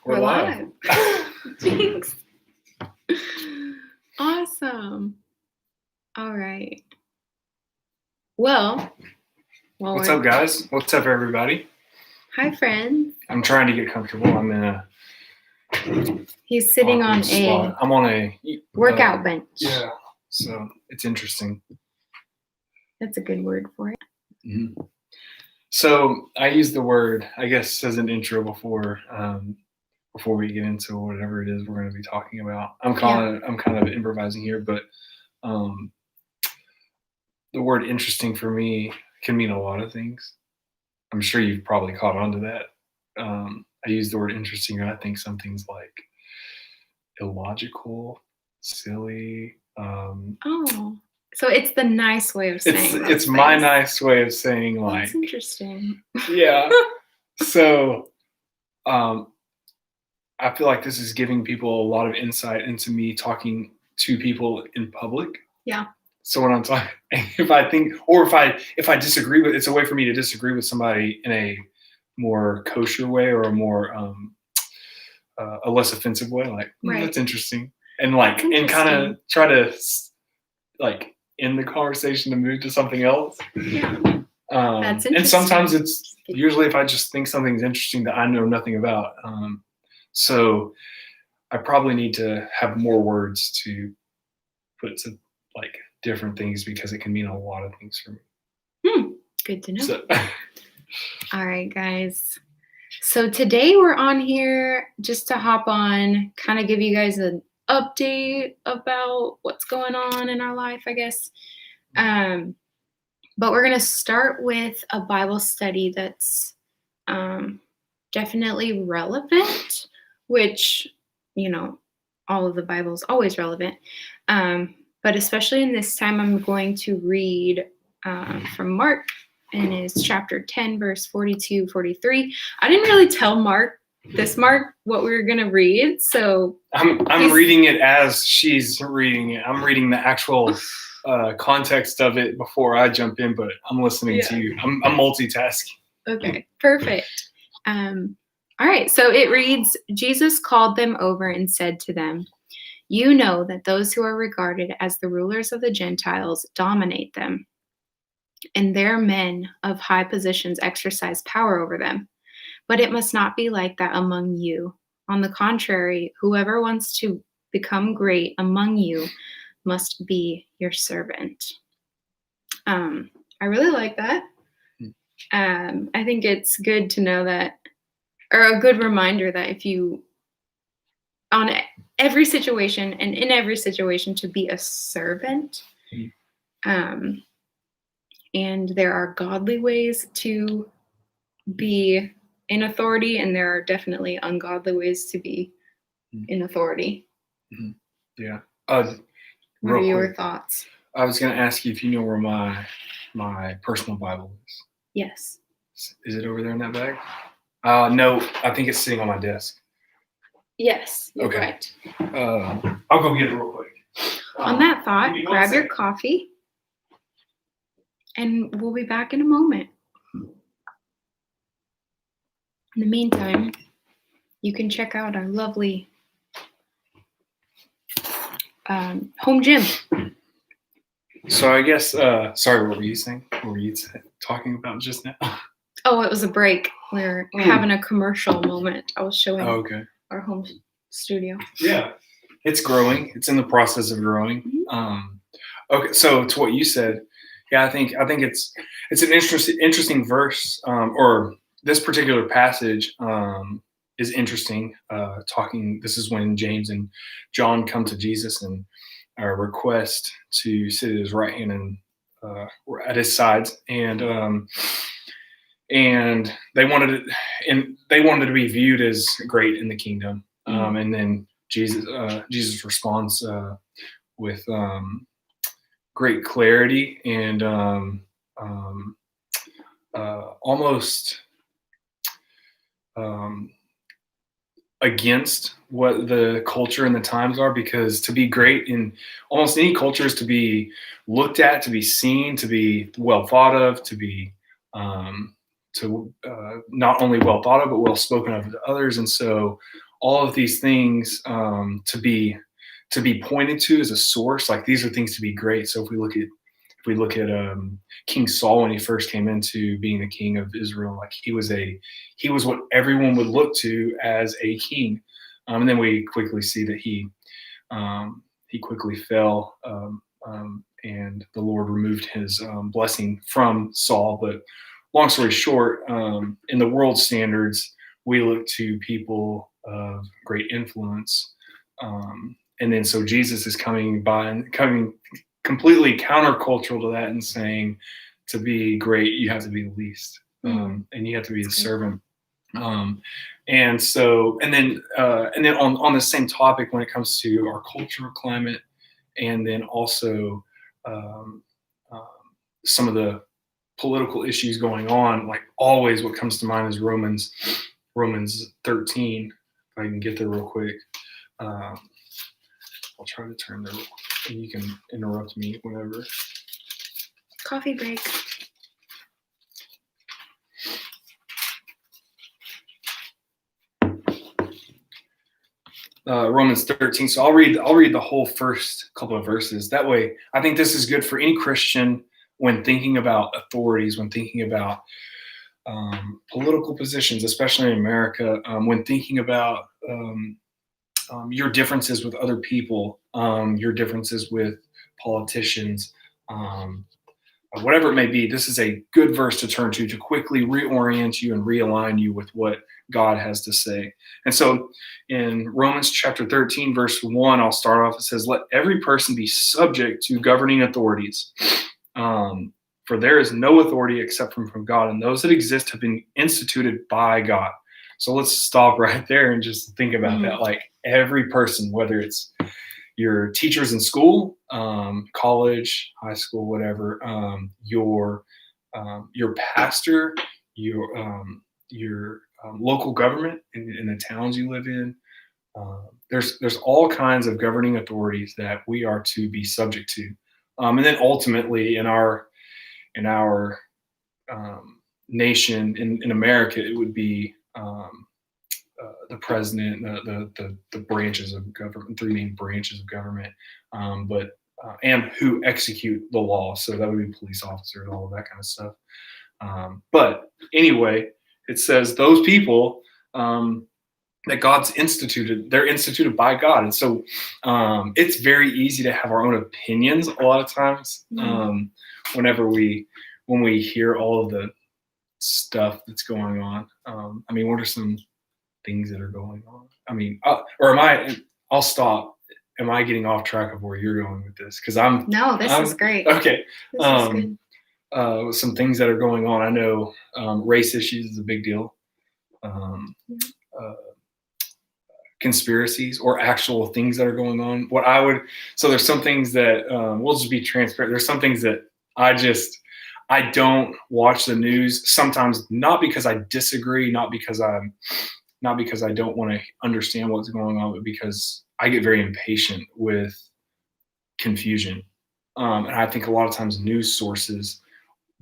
We're live. Thanks. Awesome. All right. Well, What's up, guys? What's up, everybody? Hi, friends. I'm trying to get comfortable. I'm in a. He's sitting on spot. I'm on a workout bench. Yeah, so it's interesting. That's a good word for it. Mm-hmm. So I used the word, I guess, as an intro before we get into whatever it is we're going to be talking about. I'm kind of improvising here, but the word "interesting" for me can mean a lot of things. I'm sure you've probably caught on to that. I use the word "interesting," and I think something's like illogical, silly. So it's the nice way of saying it's my nice way of saying, like, that's interesting. Yeah. So I feel like this is giving people a lot of insight into me talking to people in public. Yeah. So when I'm talking, if I disagree with, it's a way for me to disagree with somebody in a more kosher way, or a more a less offensive way. Like, that's interesting, and and kind of try to like end the conversation to move to something else. Yeah. That's interesting. And sometimes it's usually if I just think something's interesting that I know nothing about. So I probably need to have more words to put to like different things, because it can mean a lot of things for me. Good to know. All right, guys. So today we're on here just to hop on, kind of give you guys an update about what's going on in our life, I guess. But we're going to start with a Bible study that's definitely relevant, which, all of the Bible is always relevant. But especially in this time, I'm going to read from Mark, and it's chapter 10, verse 42, 43. I didn't really tell Mark what we were going to read. So I'm reading it as she's reading it. I'm reading the actual context of it before I jump in, but I'm listening to you. I'm multitasking. Okay, perfect. All right, so it reads, Jesus called them over and said to them, "You know that those who are regarded as the rulers of the Gentiles dominate them, and their men of high positions exercise power over them. But it must not be like that among you. On the contrary, whoever wants to become great among you must be your servant." I really like that. I think it's good to know that, or a good reminder that if you, on every situation and in every situation, to be a servant. And there are godly ways to be in authority, and there are definitely ungodly ways to be in authority. Yeah. What are your thoughts? I was going to ask you if you know where my personal Bible is. Yes. Is it over there in that bag? No, I think it's sitting on my desk. Yes, you're right. I'll go get it real quick. On that thought, grab your coffee, and we'll be back in a moment. In the meantime, you can check out our lovely home gym. So I guess, sorry, what were you saying? What were you talking about just now? Oh, it was a break. We're having a commercial moment. I was showing our home studio. Yeah, it's growing. It's in the process of growing. Okay, so to what you said, yeah, I think it's an interesting verse, or this particular passage is interesting. This is when James and John come to Jesus and request to sit at his right hand and at his sides, and they wanted to be viewed as great in the kingdom. And then Jesus responds with great clarity and almost against what the culture and the times are, because to be great in almost any culture is to be looked at, to be seen, to be well thought of, to be not only well thought of, but well spoken of to others. And so all of these things to be pointed to as a source. Like these are things to be great. So if we look at King Saul when he first came into being the king of Israel, like he was what everyone would look to as a king. And then we quickly see that he quickly fell, and the Lord removed his blessing from Saul. But long story short, in the world standards, we look to people of great influence. And then so Jesus is coming completely countercultural to that and saying, to be great, you have to be the least, and you have to be the servant. And then on the same topic, when it comes to our cultural climate, and then also um, um, some of the political issues going on, like always, what comes to mind is Romans 13. If I can get there real quick, I'll try to turn there, and you can interrupt me whenever. Coffee break. Romans 13. So I'll read the whole first couple of verses. That way, I think this is good for any Christian when thinking about authorities, when thinking about political positions, especially in America, when thinking about your differences with other people, your differences with politicians, whatever it may be. This is a good verse to turn to quickly reorient you and realign you with what God has to say. And so in Romans chapter 13, verse 1, I'll start off. It says, "Let every person be subject to governing authorities. For there is no authority except from God, and those that exist have been instituted by God." So let's stop right there and just think about that. Like every person, whether it's your teachers in school, college, high school, whatever, your pastor, your local government in the towns you live in. There's all kinds of governing authorities that we are to be subject to, and then ultimately in our nation in America, it would be the president, the branches of government, three main branches of government, and who execute the law. So that would be police officers, all of that kind of stuff. But anyway, it says those people that God's instituted, they're instituted by God. And so it's very easy to have our own opinions a lot of times when we hear all of the stuff that's going on. I mean, what are some things that are going on? I mean, I'll stop. Am I getting off track of where you're going with this? Because this is great. Okay. This is good. Some things that are going on. I know race issues is a big deal. Conspiracies or actual things that are going on. So there's some things that we'll just be transparent. There's some things that I don't watch the news sometimes, not because I disagree, not because I don't want to understand what's going on, but because I get very impatient with confusion. And I think a lot of times news sources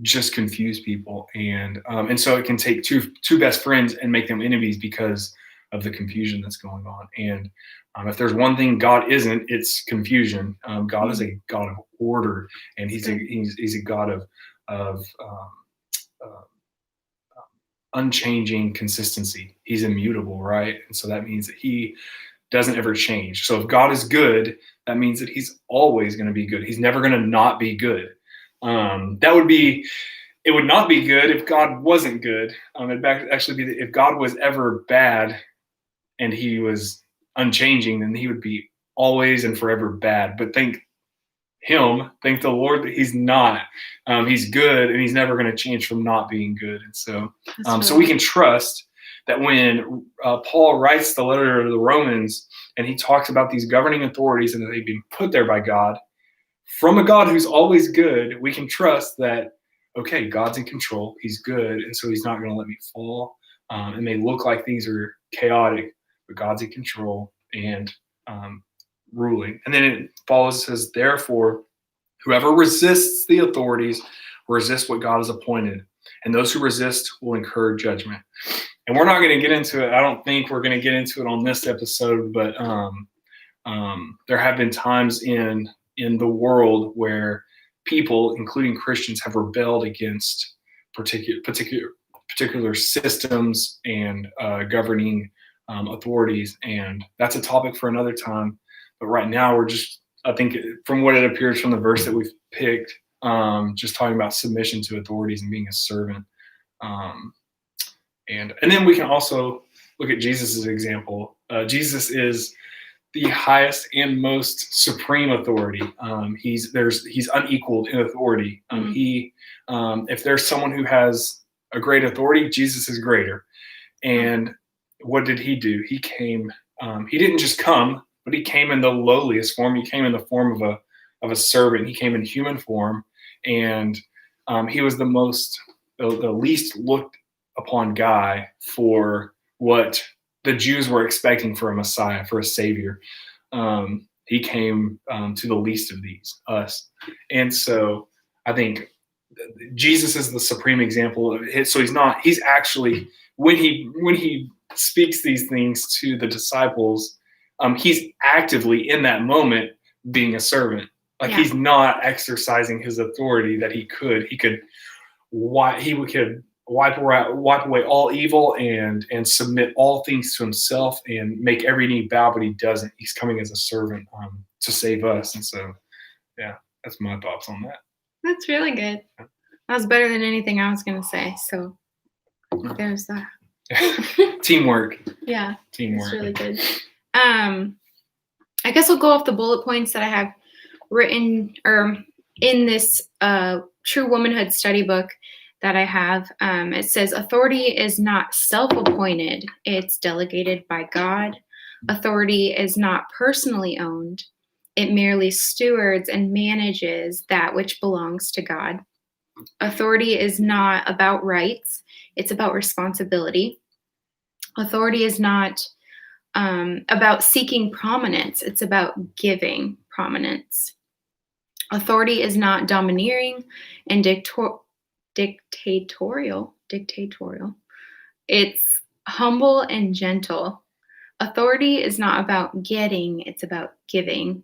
just confuse people, and so it can take two best friends and make them enemies because of the confusion that's going on. And if there's one thing God isn't, it's confusion. God is a God of order, and he's a God of unchanging consistency. He's immutable, right? And so that means that he doesn't ever change. So if God is good, that means that he's always going to be good. He's never going to not be good. It would not be good if God wasn't good. It'd actually be if God was ever bad and he was unchanging, then he would be always and forever bad. But thank the Lord that he's not. He's good, and he's never going to change from not being good. And so, so we can trust that when Paul writes the letter to the Romans and he talks about these governing authorities and that they've been put there by God, from a God who's always good, we can trust that, okay, God's in control. He's good, and so he's not going to let me fall. It may look like things are chaotic, but God's in control and ruling. And then it follows, says, therefore, whoever resists the authorities resists what God has appointed, and those who resist will incur judgment. and we're not going to get into it. I don't think we're going to get into it on this episode, but there have been times in the world where people, including Christians, have rebelled against particular systems and governing authorities, and that's a topic for another time. But right now, we're just, I think, from what it appears from the verse that we've picked, just talking about submission to authorities and being a servant. And then we can also look at Jesus' example. Jesus is the highest and most supreme authority. He's unequaled in authority. If there's someone who has a great authority, Jesus is greater. And what did he do? He came. He didn't just come, but he came in the lowliest form. He came in the form of a servant. He came in human form, and he was the least looked upon guy for what the Jews were expecting for a Messiah, for a Savior. He came to the least of these, us. And so I think Jesus is the supreme example of it. So he's actually, when he speaks these things to the disciples, he's actively in that moment being a servant. Like, he's not exercising his authority that he could wipe away all evil and submit all things to himself and make every knee bow, but he doesn't. He's coming as a servant to save us. And so, yeah, that's my thoughts on that. That's really good. That was better than anything I was going to say. So there's that. Teamwork. Yeah. Teamwork. It's really good. I guess we'll go off the bullet points that I have written or in this True Womanhood study book that I have. It says authority is not self-appointed. It's delegated by God. Authority is not personally owned. It merely stewards and manages that which belongs to God. Authority is not about rights. It's about responsibility. Authority is not about seeking prominence. It's about giving prominence. Authority is not domineering and dictatorial. It's humble and gentle. Authority is not about getting, it's about giving.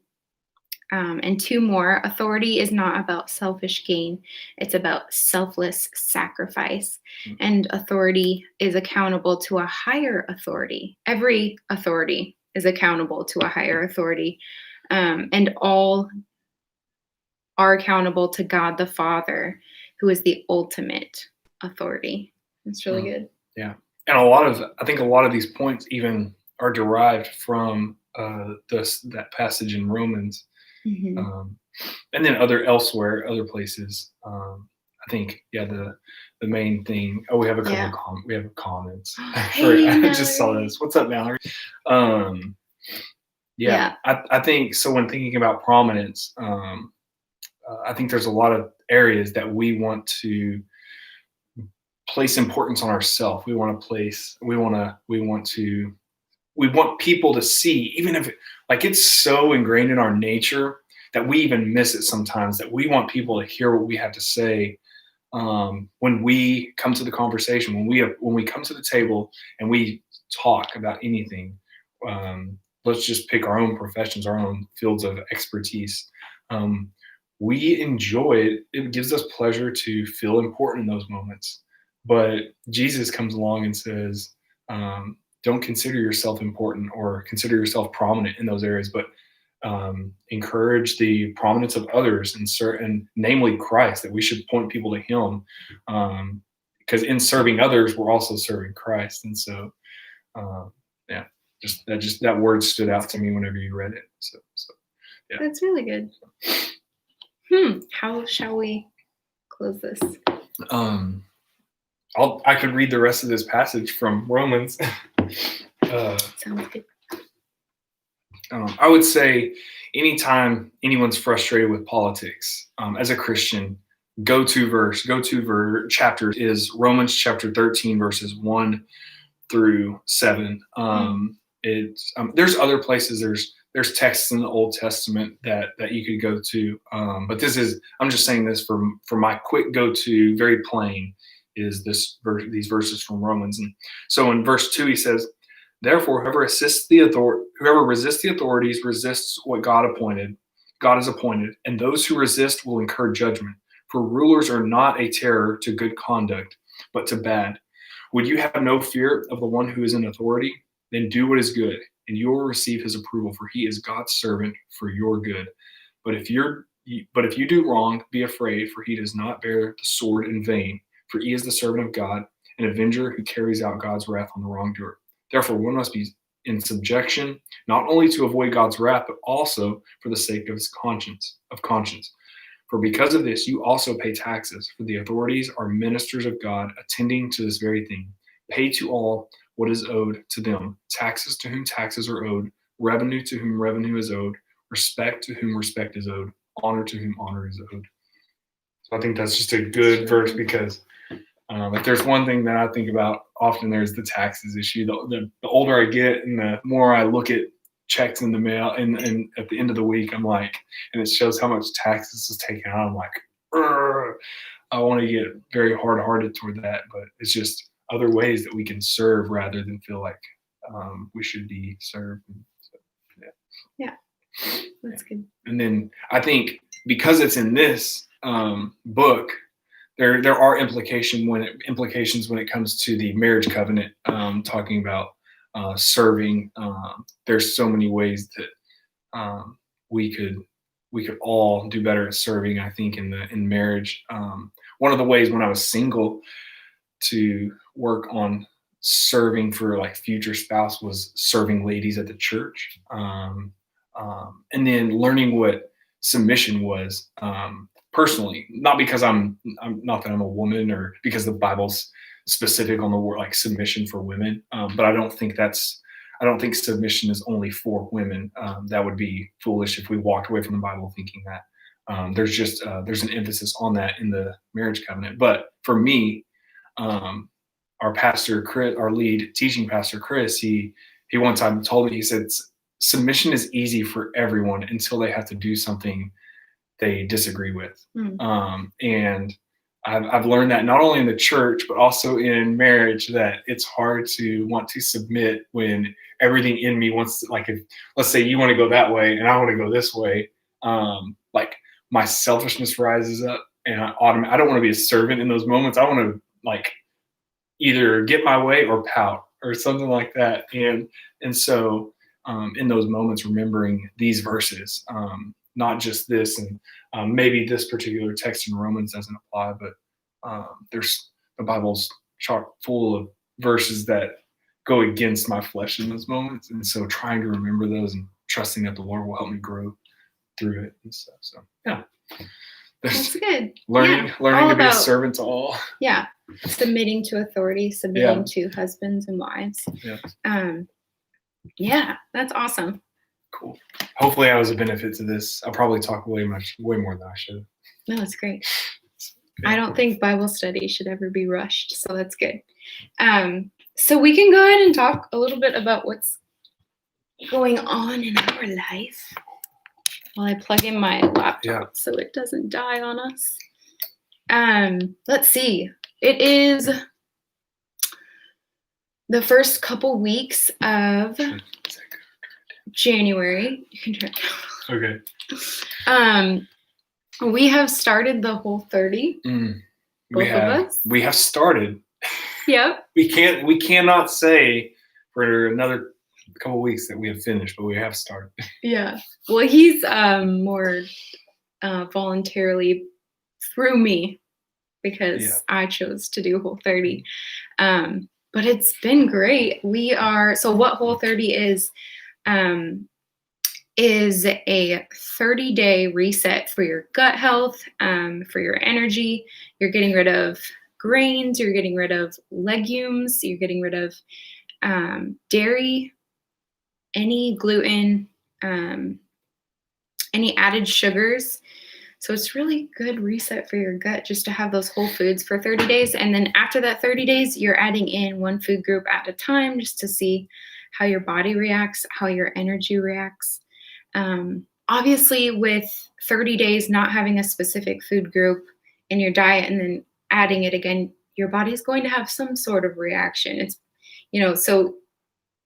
And two more, authority is not about selfish gain. It's about selfless sacrifice. And authority is accountable to a higher authority. Every authority is accountable to a higher authority. And all are accountable to God the Father, who is the ultimate authority. It's really good. Yeah. And I think a lot of these points even are derived from that passage in Romans. Mm-hmm. And then other places. I think, the main thing. Oh, we have a couple we have comments. Hey, I just saw this. What's up, Mallory? I think so. When thinking about prominence, I think there's a lot of areas that we want to place importance on ourselves. We want people to see, even if it's so ingrained in our nature that we even miss it sometimes, that we want people to hear what we have to say when we come to the conversation, when we come to the table and we talk about anything. Let's just pick our own professions, our own fields of expertise. We enjoy it. It gives us pleasure to feel important in those moments. But Jesus comes along and says, don't consider yourself important or consider yourself prominent in those areas, but encourage the prominence of others, and namely Christ, that we should point people to him, because in serving others, we're also serving Christ. And so, that word stood out to me whenever you read it. So yeah. That's really good. How shall we close this? I could read the rest of this passage from Romans. Sounds good. I would say anytime anyone's frustrated with politics, as a Christian, go-to chapter is Romans chapter 13, verses 1 through 7. There's other places. There's texts in the Old Testament that you could go to. But I'm just saying this for my quick go-to, very plain, is these verses from Romans. And so in verse 2, he says, therefore, whoever resists the authorities resists what God has appointed, and those who resist will incur judgment. For rulers are not a terror to good conduct, but to bad. Would you have no fear of the one who is in authority? Then do what is good, and you will receive his approval, for he is God's servant for your good. But if you do wrong, be afraid, for he does not bear the sword in vain, for he is the servant of God, an avenger who carries out God's wrath on the wrongdoer. Therefore, one must be in subjection, not only to avoid God's wrath, but also for the sake of his conscience. For because of this, you also pay taxes, for the authorities are ministers of God, attending to this very thing. Pay to all what is owed to them, taxes to whom taxes are owed, revenue to whom revenue is owed, respect to whom respect is owed, honor to whom honor is owed. So I think that's just a good verse, because if there's one thing that I think about often, there's the taxes issue. The older I get and the more I look at checks in the mail and at the end of the week, I'm like, and it shows how much taxes is taken out, I'm like, I want to get very hard-hearted toward that, but it's just other ways that we can serve rather than feel like we should be served. So, yeah, that's good. And then I think because it's in this book, there are implications when it comes to the marriage covenant, talking about serving. There's so many ways that we could all do better at serving, I think, in marriage. One of the ways when I was single to work on serving for like future spouse was serving ladies at the church, and then learning what submission was, personally, not because I'm not that I'm a woman or because the Bible's specific on the word like submission for women, but I don't think submission is only for women. That would be foolish if we walked away from the Bible thinking that. There's an emphasis on that in the marriage covenant. But for me, our pastor Chris, our lead teaching pastor Chris, he one time told me, he said, submission is easy for everyone until they have to do something they disagree with. And I've learned that not only in the church, but also in marriage, that it's hard to want to submit when everything in me wants to, like, if, let's say you want to go that way and I want to go this way, like my selfishness rises up and I don't want to be a servant in those moments. I want to like either get my way or pout or something like that. And so in those moments, remembering these verses, not just this, and maybe this particular text in Romans doesn't apply, but there's the Bible's chock full of verses that go against my flesh in those moments, and so trying to remember those and trusting that the Lord will help me grow through it and stuff. So yeah, that's good. Learning to be a servant to all. Yeah, submitting to authority, submitting to husbands and wives. Yeah, that's awesome. Cool. Hopefully, I was a benefit to this. I'll probably talk way more than I should. No, it's great. I don't think Bible study should ever be rushed, so that's good. So we can go ahead and talk a little bit about what's going on in our life while I plug in my laptop so it doesn't die on us. Let's see. It is the first couple weeks of January. You can try it. Okay. We have started the Whole30. Both of us. We have started. Yep. We cannot say for another couple weeks that we have finished, but we have started. Yeah. Well, he's more voluntarily through me because I chose to do Whole30. But it's been great. So what Whole30 is a 30-day reset for your gut health, for your energy. You're getting rid of grains, you're getting rid of legumes, you're getting rid of dairy, any gluten, any added sugars. So it's really good reset for your gut just to have those whole foods for 30 days. And then after that 30 days, you're adding in one food group at a time just to see how your body reacts, how your energy reacts. Obviously, with 30 days not having a specific food group in your diet and then adding it again, your body's going to have some sort of reaction. It's, so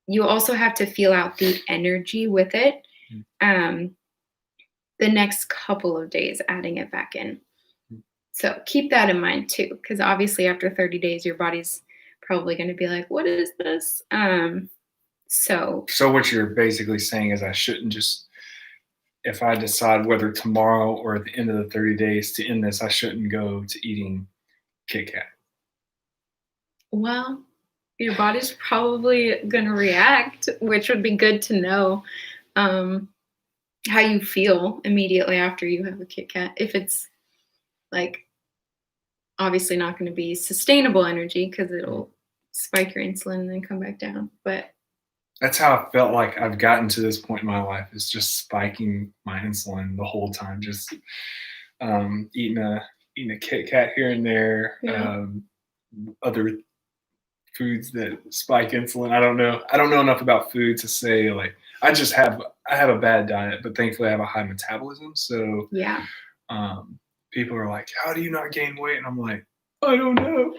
you also have to feel out the energy with it. Um, the next couple of days, adding it back in. So keep that in mind too, because obviously after 30 days, your body's probably going to be like, "What is this?" So what you're basically saying is I shouldn't just, if I decide whether tomorrow or at the end of the 30 days to end this, I shouldn't go to eating Kit Kat. well, your body's probably going to react, which would be good to know. How you feel immediately after you have a Kit Kat. If it's like obviously not going to be sustainable energy because it'll spike your insulin and then come back down. But That's how I felt like I've gotten to this point in my life, is just spiking my insulin the whole time, just eating a Kit Kat here and there, yeah, other foods that spike insulin. I don't know enough about food to say, like, I have a bad diet, but thankfully I have a high metabolism. So yeah, um, people are like, "How do you not gain weight?" And I'm like, "I don't know."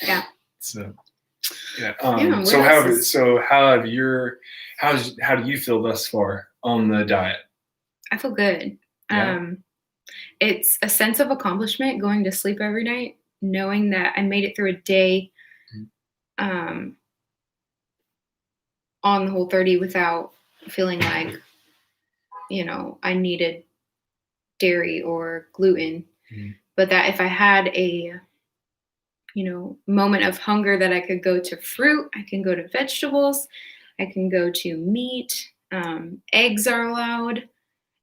yeah, So yeah. yeah. What So else is? how do you feel thus far on the diet? I feel good. Yeah. It's a sense of accomplishment going to sleep every night, knowing that I made it through a day Mhm. um, on the Whole30 without feeling like I needed dairy or gluten. Mhm. But that if I had a moment of hunger, that I could go to fruit, I can go to vegetables, I can go to meat, eggs are allowed.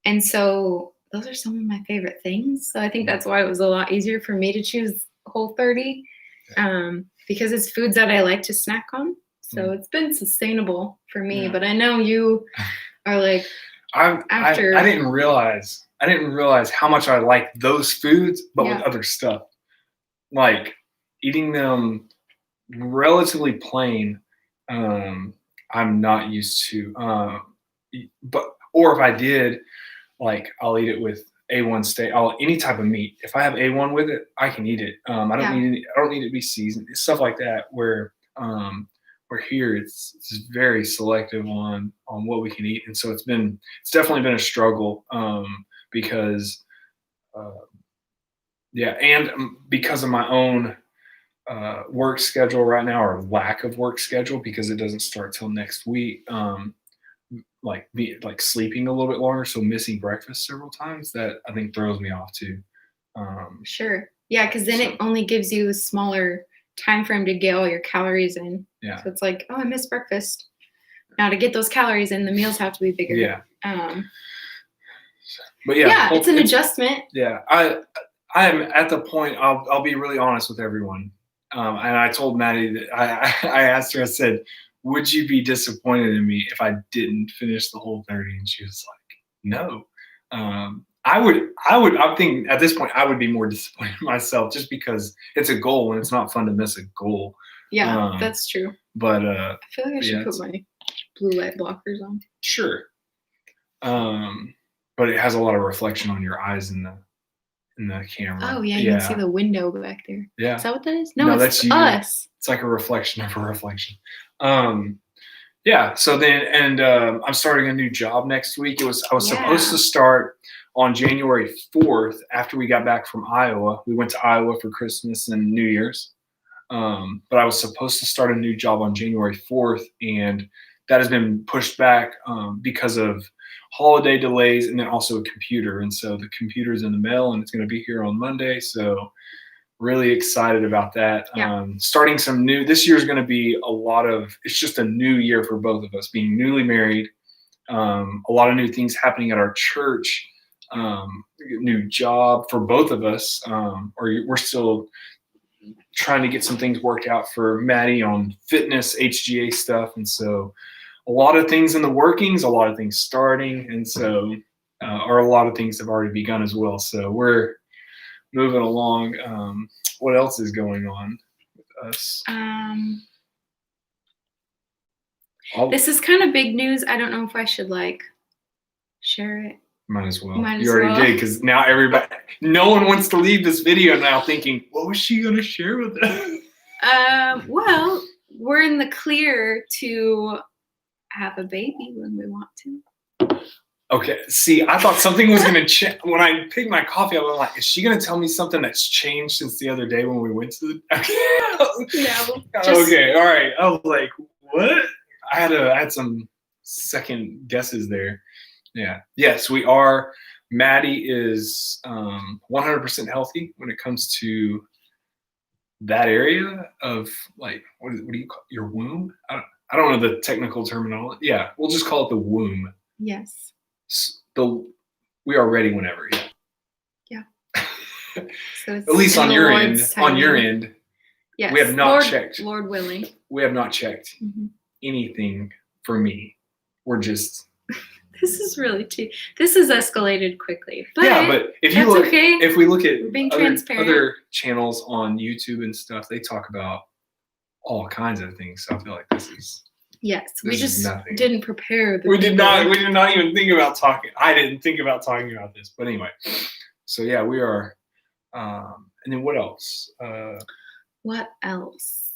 And so those are some of my favorite things. So I think Mhm. that's why it was a lot easier for me to choose Whole30, because it's foods that I like to snack on. So Mhm. it's been sustainable for me. Yeah. But I know you are like, I after, didn't realize how much I like those foods, but with yeah, other stuff. Like eating them relatively plain, um, I'm not used to. But or if I did, like I'll eat it with A1 steak. Any type of meat. If I have A1 with it, I can eat it. yeah, I don't need it to be seasoned. Stuff like that. Where here it's very selective on what we can eat, and so it's definitely been a struggle, because uh, yeah, and because of my own work schedule right now, or lack of work schedule, because it doesn't start till next week. Like sleeping a little bit longer, so missing breakfast several times, that I think throws me off too. Um, sure. Yeah, because then it so only gives you a smaller time frame to get all your calories in. yeah, So it's like, oh, I missed breakfast. Now to get those calories in, the meals have to be bigger. yeah, Um, but yeah, yeah, it's an adjustment. yeah. I am at the point. I'll be really honest with everyone. And I told Maddie that I asked her. I said, "Would you be disappointed in me if I didn't finish the Whole30?" And she was like, "No." I would. I think at this point I would be more disappointed in myself, just because it's a goal and it's not fun to miss a goal. Yeah, Um, that's true. but I feel like I should yeah, put it's my blue light blockers on. sure. Um, but it has a lot of reflection on your eyes in the Oh camera. yeah, you can see Yeah, the window back there. Is yeah. that what that is? No, No, it's that's you. us. It's like a reflection of a reflection. Um, yeah. So then, and I'm starting a new job next week. I was supposed Yeah. to start on January 4th after we got back from Iowa. We went to Iowa for Christmas and New Year's. But I was supposed to start a new job on January 4th, and that has been pushed back, because of holiday delays, and then also a computer. And so the computer's in the mail and it's going to be here on Monday. So really excited about that. Yeah. Starting some new, this year is going to be it's just a new year for both of us, being newly married. A lot of new things happening at our church, new job for both of us. Or we're still trying to get some things worked out for Maddie on fitness, HGA stuff. And so a lot of things in the workings, a lot of things starting. And so, or a lot of things have already begun as well. So we're moving along. What else is going on with us? This is kind of big news. I don't know if I should like share it. Might as well. Might You as already well. did, because now no one wants to leave this video now thinking, what was she going to share with us? Well, we're in the clear to have a baby when we want to. Okay. See, I thought something was going to change. When I picked my coffee, I was like, is she going to tell me something that's changed since the other day when we went to the... No. Okay. All right. I was like, what? I had some second guesses there. Yeah. Yes, we are. Maddie is 100% healthy when it comes to that area of, like, what do you call your womb? I don't know the technical terminology. Yeah, we'll just call it the womb. Yes. We are ready whenever. Yeah. Yeah. So it's at least on in the your Lord's end. timing. On your end, Yes. we have not checked. Lord willing. We have not checked Mhm. anything for me. We're just. This is escalated quickly. But yeah, but if we look at being transparent. other channels on YouTube and stuff, they talk about all kinds of things. So I feel like this is. Yes, we this just is nothing. didn't prepare. We did not even think about talking. I didn't think about talking about this, but anyway. So yeah, we are. And then what else? What else?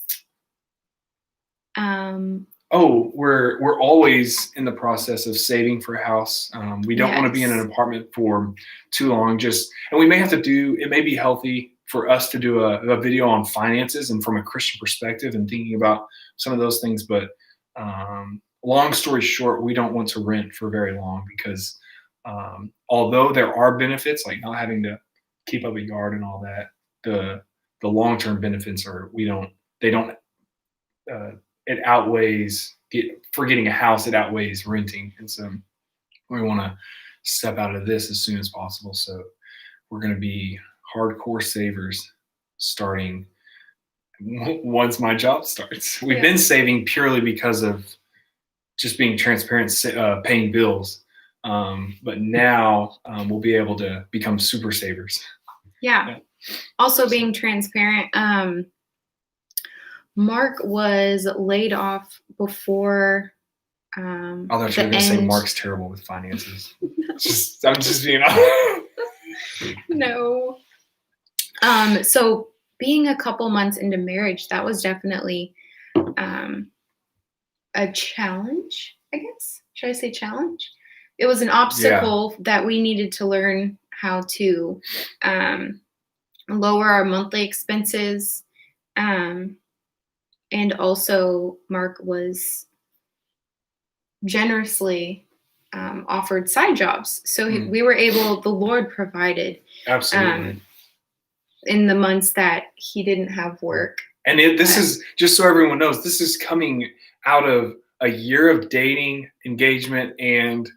Oh, we're always in the process of saving for a house. We don't want to be in an Yes. apartment for too long. And we may have to do. It may be healthy for us to do a video on finances and from a Christian perspective and thinking about some of those things. But long story short, we don't want to rent for very long because although there are benefits like not having to keep up a yard and all that, the long-term benefits are it outweighs for getting a house. It outweighs renting, and so we want to step out of this as soon as possible. So we're going to be hardcore savers starting once my job starts. We've been saving purely because of just being transparent, paying bills. But now we'll be able to become super savers. Yeah. Also being transparent. Mark was laid off before. I thought you were going to say Mark's terrible with finances. I'm just being honest. No. So being a couple months into marriage, that was definitely a challenge, I guess. Should I say challenge? It was an obstacle that we needed to learn how to lower our monthly expenses. And also Mark was generously offered side jobs. So we were able, the Lord provided. Absolutely. In the months that he didn't have work. And this is, just so everyone knows, this is coming out of a year of dating, engagement, and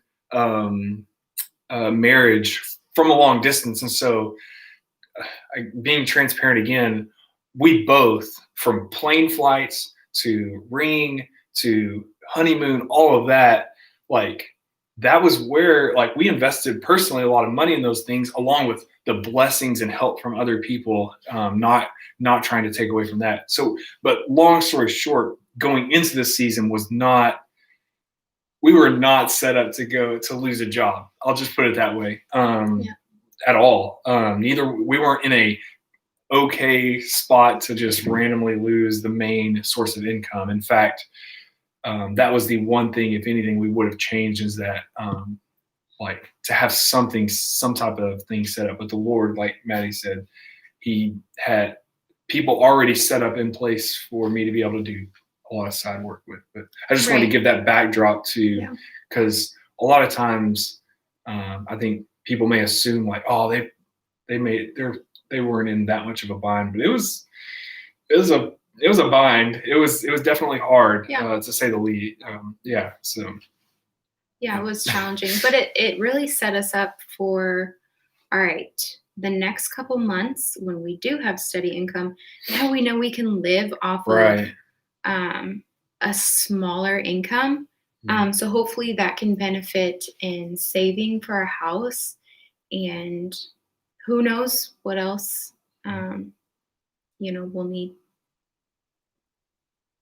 marriage from a long distance. And so being transparent again, we both, from plane flights to ring to honeymoon, all of that, like that was where like we invested personally a lot of money in those things, along with the blessings and help from other people, not trying to take away from that. So, but long story short, going into this season we were not set up to lose a job. I'll just put it that way. At all. We weren't in a okay spot to just randomly lose the main source of income. In fact, that was the one thing, if anything, we would have changed is that like to have some type of thing set up. But the Lord, like Maddie said, he had people already set up in place for me to be able to do a lot of side work with. But I just wanted to give that backdrop to, because a lot of times I think people may assume like, oh, they weren't in that much of a bind, but it was a bind. It was definitely hard, to say the least. Yeah, it was challenging, but it really set us up for, all right, the next couple months when we do have steady income, now we know we can live off of a smaller income. So hopefully that can benefit in saving for a house, and who knows what else, we'll need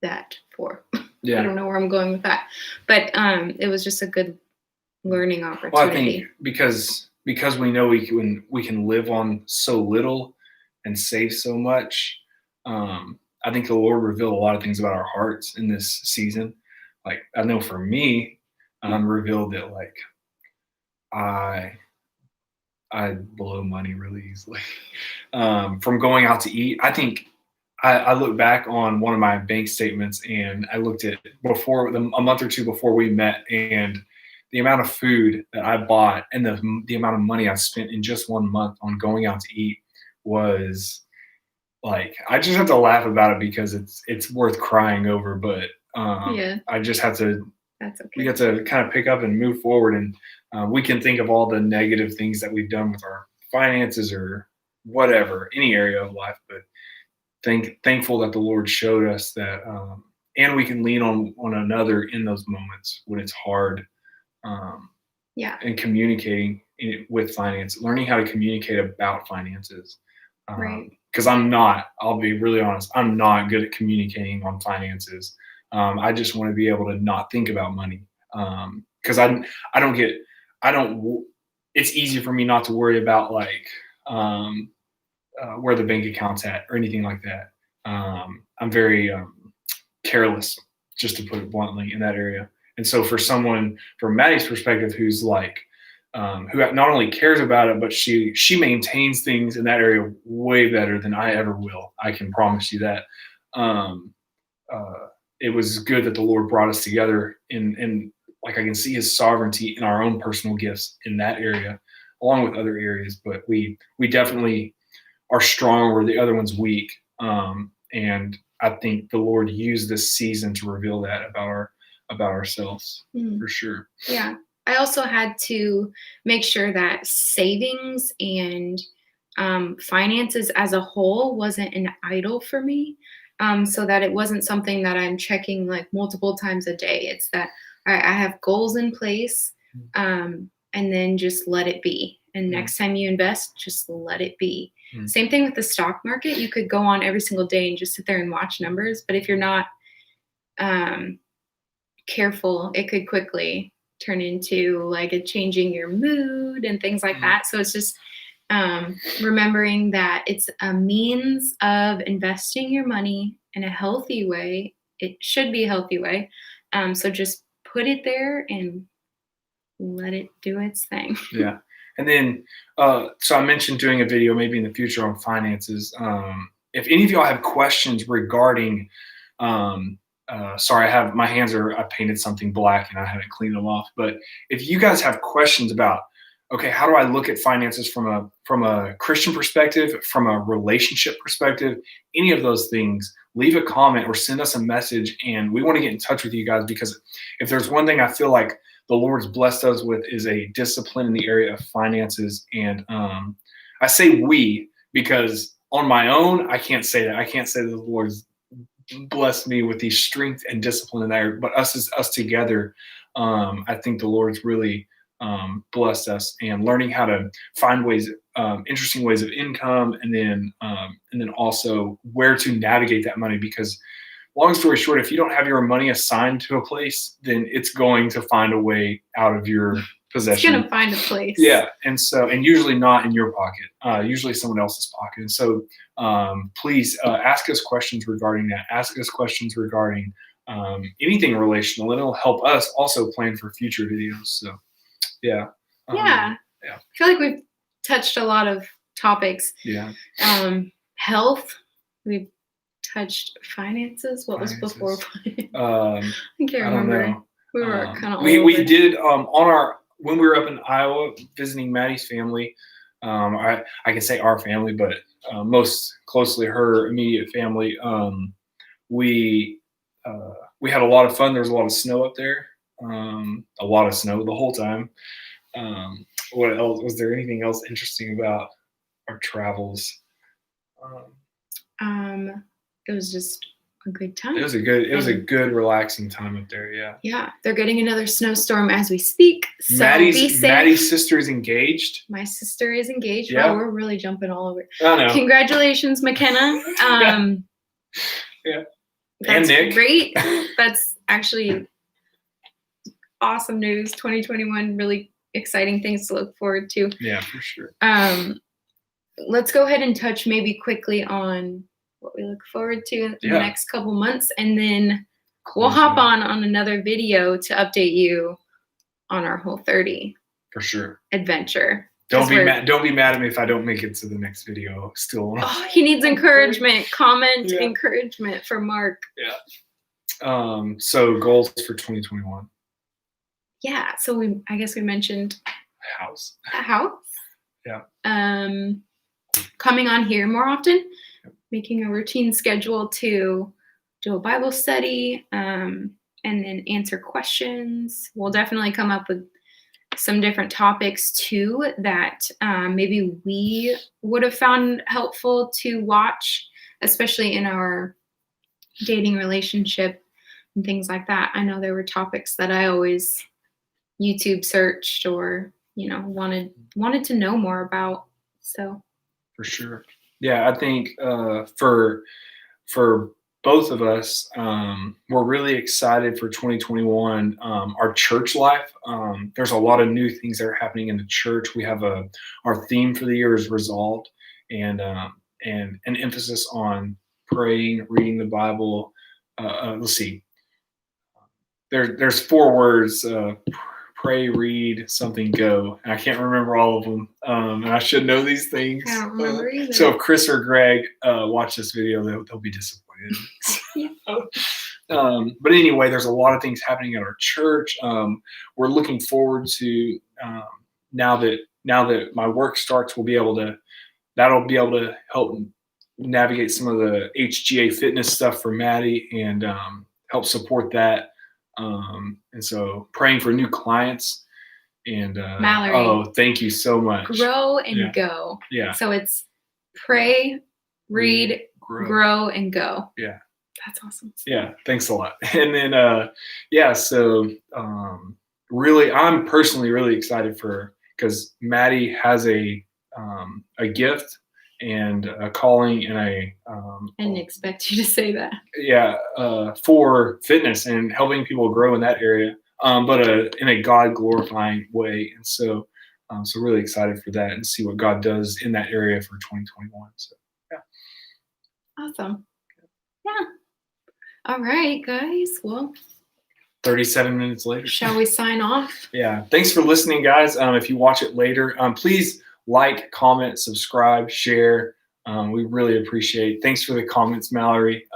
that for. I don't know where I'm going with that, but it was just a good learning Well, I opportunity. think because we know we can live on so little and save so much. I think the Lord revealed a lot of things about our hearts in this season. Like I know for me, revealed that like I I blow money really easily from going out to eat. I think I look back on one of my bank statements and I looked at a month or two before we met, and the amount of food that I bought and the amount of money I spent in just 1 month on going out to eat was like I just have to laugh about it because it's worth crying over. But Yeah, I just have to that's we okay. have to kind of pick up and move forward, and we can think of all the negative things that we've done with our finances or whatever, any area of life, but thankful that the Lord showed us that, and we can lean on one another in those moments when it's hard, um, Yeah, and communicating with finance, learning how to communicate about finances. right. Because I'll be really honest, I'm not good at communicating on finances. I just want to be able to not think about money. Because I don't get, I don't, it's easy for me not to worry about like, um, where the bank account's at or anything like that. I'm very careless, just to put it bluntly, in that area. And so for someone from Maddie's perspective, who's like, who not only cares about it, but she maintains things in that area way better than I ever will. I can promise you that. Um, it was good that the Lord brought us together, and like I can see His sovereignty in our own personal gifts in that area, along with other areas. But we definitely are strong where the other one's weak. And I think the Lord used this season to reveal that about ourselves Mm. for sure. Yeah. I also had to make sure that savings and finances as a whole wasn't an idol for me. So that it wasn't something that I'm checking like multiple times a day. It's that all right, I have goals in place, and then just let it be. And next time you invest, just let it be. Same thing with the stock market. You could go on every single day and just sit there and watch numbers. But if you're not um, careful, it could quickly turn into like a changing your mood and things like that. So it's just remembering that it's a means of investing your money in a healthy way. It should be a healthy way. So just put it there and let it do its thing. Yeah. And then, so I mentioned doing a video maybe in the future on finances. If any of y'all have questions regarding, sorry, I painted something black and I haven't cleaned them off. But if you guys have questions about, okay, how do I look at finances from a Christian perspective, from a relationship perspective, any of those things, leave a comment or send us a message, and we want to get in touch with you guys, because if there's one thing I feel like the Lord's blessed us with is a discipline in the area of finances. And I say we because on my own, I can't say that. I can't say that the Lord's blessed me with the strength and discipline in that area, but us together, I think the Lord's really blessed us, and learning how to find ways, interesting ways of income, and then also where to navigate that money. Because long story short, if you don't have your money assigned to a place, then it's going to find a way out of your possession. It's gonna find a place. Yeah, and usually not in your pocket, usually someone else's pocket. And so please ask us questions regarding that. Ask us questions regarding anything relational, and it'll help us also plan for future videos. So yeah. Yeah. Yeah. I feel like we've touched a lot of topics. Yeah. Health. We've touched finances. What was before finance? I can't remember. Know. We were kind of we did when we were up in Iowa visiting Maddie's family. I can say our family, but most closely her immediate family. We had a lot of fun. There was a lot of snow up there. A lot of snow the whole time. What else? Was there anything else interesting about our travels? It was just a good time. It was a good relaxing time up there. Yeah. Yeah, they're getting another snowstorm as we speak. So be safe. Maddie's sister is engaged. My sister is engaged. Yeah. Wow, we're really jumping all over. I know. Congratulations, McKenna. Yeah. That's and Nick. Great. That's actually awesome news. 2021, really exciting things to look forward to. Yeah, for sure. Let's go ahead and touch maybe quickly on what we look forward to in the next couple months, and then we'll hop on another video to update you on our Whole30 for sure adventure. Don't be mad at me if I don't make it to the next video. Still, he needs encouragement. Comment encouragement for Mark. Yeah. So goals for 2021. Yeah. So I guess we mentioned a house. Yeah. Coming on here more often, making a routine schedule to do a Bible study, and then answer questions. We'll definitely come up with some different topics too that maybe we would have found helpful to watch, especially in our dating relationship and things like that. I know there were topics that I always YouTube searched or wanted to know more about. So for sure. Yeah, I think for both of us, we're really excited for 2021. Our church life, there's a lot of new things that are happening in the church. We have our theme for the year is resolved, and an emphasis on praying, reading the Bible. Let's see. There's 4 words: pray, read, something, go. And I can't remember all of them, and I should know these things. I don't remember either. So if Chris or Greg watch this video, they'll be disappointed. But anyway, there's a lot of things happening at our church. We're looking forward to now that my work starts, that'll be able to help navigate some of the HGA fitness stuff for Maddie and help support that. And so praying for new clients and Mallory. Oh, thank you so much. Grow and go. Yeah. So it's pray, read, grow and go. Yeah. That's awesome. Yeah. Thanks a lot. And then so really, I'm personally really excited because Maddie has a gift and a calling and I didn't expect you to say that. Yeah, for fitness and helping people grow in that area, but in a God glorifying way. And so really excited for that and see what God does in that area for 2021. So yeah. Awesome. Yeah. All right, guys. Well, 37 minutes later. Shall we sign off? Yeah. Thanks for listening, guys. If you watch it later, please like, comment, subscribe, share. We really appreciate it. Thanks for the comments, Mallory.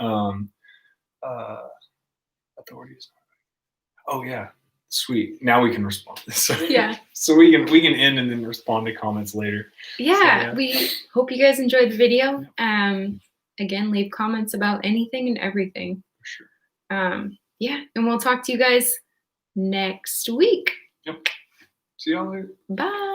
Authorities. Oh yeah, sweet. Now we can respond. Yeah. So we can end and then respond to comments later. Yeah. We hope you guys enjoyed the video. Again, leave comments about anything and everything. For sure. Yeah, and we'll talk to you guys next week. Yep. See y'all later. Bye.